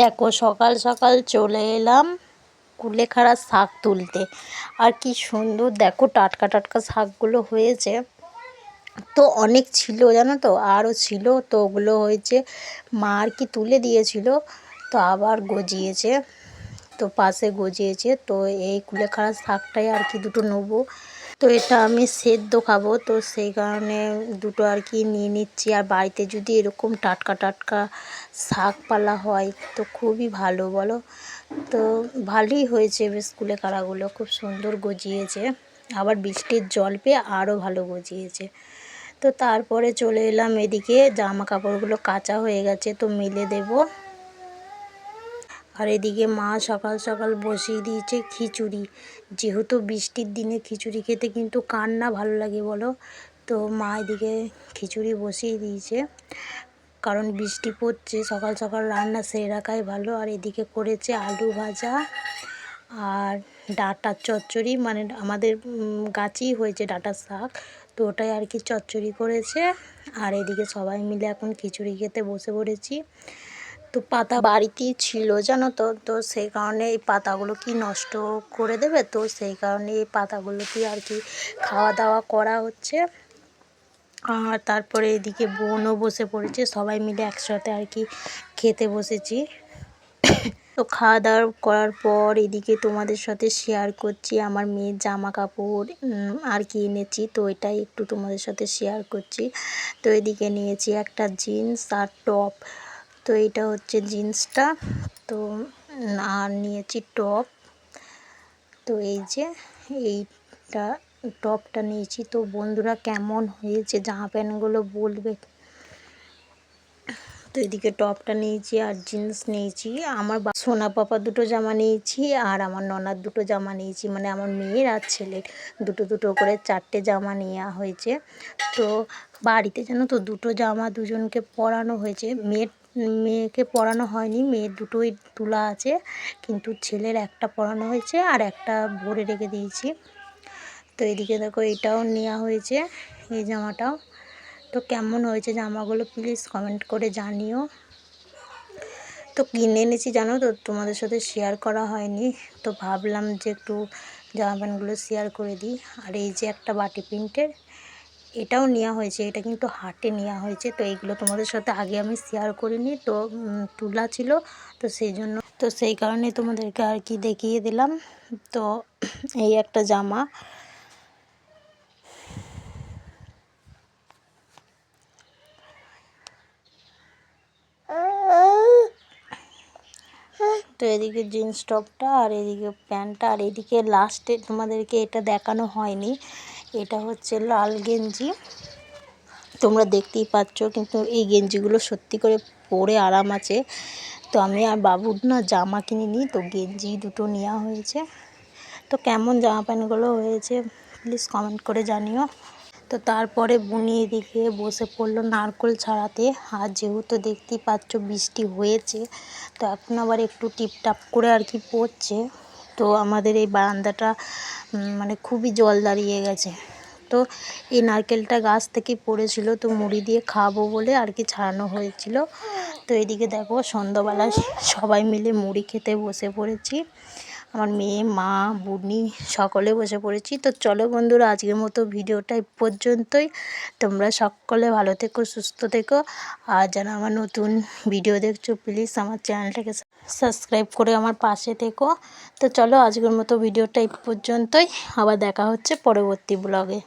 দেখো সকাল সকাল চলে এলাম কুলেখাড়ার শাক তুলতে। আর কি সুন্দর দেখো টাটকা টাটকা শাকগুলো হয়েছে। তো অনেক ছিল জানো তো, আরও ছিল, তো ওগুলো হয়েছে মা আর কি তুলে দিয়েছিল, তো আবার গজিয়েছে, তো পাশে গজিয়েছে। তো এই কুলেখাড়ার শাকটাই আর কি দুটো নেবো। তো এটা আমি সেদ্ধ খাবো, তো সেই কারণে দুটো আর কি নিয়ে নিচ্ছি। আর বাড়িতে যদি এরকম টাটকা টাটকা শাকপালা হয় তো খুবই ভালো বলো। তো ভালোই হয়েছে বেশ, কুলেখাড়াগুলো খুব সুন্দর গজিয়েছে, আবার বৃষ্টির জল পেয়ে আরও ভালো গজিয়েছে। তো তারপরে চলে এলাম এদিকে, জামা কাপড়গুলো কাচা হয়ে গেছে তো মেলে দেবো। আর এদিকে মা সকাল সকাল বসিয়ে দিয়েছে খিচুড়ি। যেহেতু বৃষ্টির দিনে খিচুড়ি খেতে কিন্তু কার না ভালো লাগে বলো। তো মা এদিকে খিচুড়ি বসিয়ে দিয়েছে, কারণ বৃষ্টি পড়ছে, সকাল সকাল রান্না সেরে রাখাই ভালো। আর এদিকে করেছে আলু ভাজা আর ডাঁটার চচ্চড়ি, মানে আমাদের গাছেই হয়েছে ডাঁটার শাক, তো ওটাই আর কি চচ্চড়ি করেছে। আর এদিকে সবাই মিলে এখন খিচুড়ি খেতে বসে পড়েছি। তো পাতা বাড়িতেই ছিল জানো তো, তো সেই কারণে এই পাতাগুলো কি নষ্ট করে দেবে, তো সেই কারণে এই পাতাগুলোতেই আর কি খাওয়া দাওয়া করা হচ্ছে। আর তারপরে এদিকে বোনও বসে পড়েছে, সবাই মিলে একসাথে আর কি খেতে বসেছি। তো খাওয়া দাওয়া করার পর এদিকে তোমাদের সাথে শেয়ার করছি আমার মেয়ের জামা কাপড় আর কি এনেছি, তো এটাই একটু তোমাদের সাথে শেয়ার করছি। তো এদিকে নিয়েছি একটা জিন্স আর টপ, তো এইটা হচ্ছে জিন্সটা, তো আর নিয়েছি টপ। তো এই যে এইটা টপটা নিয়েছি। তো বন্ধুরা কেমন হয়েছে জামা প্যান্টগুলো বলবে। তো এদিকে টপটা নিয়েছি আর জিন্স নিয়েছি। আমার সোনা পাপা দুটো জামা নিয়েছি আর আমার ননার দুটো জামা নিয়েছি, মানে আমার মেয়ের আর ছেলের দুটো দুটো করে 4টে জামা নেওয়া হয়েছে। তো বাড়িতে জানো তো দুটো জামা দুজনকে পরানো হয়েছে, মেয়েকে পরানো হয়নি, মেয়ের দুটোই তোলা আছে, কিন্তু ছেলের একটা পরানো হয়েছে আর একটা ভরে রেখে দিয়েছি। তো এদিকে দেখো এটাও নেওয়া হয়েছে, এই জামাটাও। তো কেমন হয়েছে জামাগুলো প্লিজ কমেন্ট করে জানিও। তো কিনে এনেছি জানো তো, তোমাদের সাথে শেয়ার করা হয়নি, তো ভাবলাম যে একটু জামা প্যান্টগুলো শেয়ার করে দিই। আর এই যে একটা বাটি প্রিন্টের, এটাও নেওয়া হয়েছে, এটা কিন্তু হাটে নেওয়া হয়েছে। তো এইগুলো তোমাদের সাথে আগে আমি শেয়ার করিনি, তো তোলা ছিল, তো সেই জন্য, তো সেই কারণে তোমাদেরকে আর কি দেখিয়ে দিলাম। তো এই একটা জামা। তো এদিকে জিন্স টপটা আর এদিকে প্যান্টটা, আর এদিকে লাস্টে তোমাদেরকে এটা দেখানো হয়নি, এটা হচ্ছে লাল গেঞ্জি, তোমরা দেখতেই পাচ্ছ, কিন্তু এই গেঞ্জিগুলো সত্যি করে পরে আরাম আছে। তো আমি আর বাবুর না জামা কিনিনি, তো গেঞ্জি দুটো নেওয়া হয়েছে। তো কেমন জামা প্যান্টগুলো হয়েছে প্লিজ কমেন্ট করে জানিও। তো তারপরে বুনি এদিকে বসে পড়লো নারকেল ছাড়াতে। আর যেহেতু দেখতেই পাচ্ছ বৃষ্টি হয়েছে, তো এখন আবার একটু টিপটাপ করে আর কি পড়ছে। তো আমাদের এই বারান্দাটা মানে খুবই জল দাঁড়িয়ে গেছে। তো এই নারকেলটা গাছ থেকে পড়েছিল, তো মুড়ি দিয়ে খাবো বলে আর কি ছাড়ানো হয়েছিল। তো এদিকে দেখো সন্ধ্যাবেলায় সবাই মিলে মুড়ি খেতে বসে পড়েছি, আমার মেয়ে, মা, বুনি সকলে বসে পড়েছি। তো চলো বন্ধুরা, আজকের মতো ভিডিওটা এই পর্যন্তই। তোমরা সকলে ভালো থেকো, সুস্থ থেকো। আর যারা আমার নতুন ভিডিও দেখছো প্লিজ আমার চ্যানেলটাকে সাবস্ক্রাইব করে আমার পাশে থেকো। তো চলো আজকের মতো ভিডিওটা এই পর্যন্তই, আবার দেখা হচ্ছে পরবর্তী ব্লগে।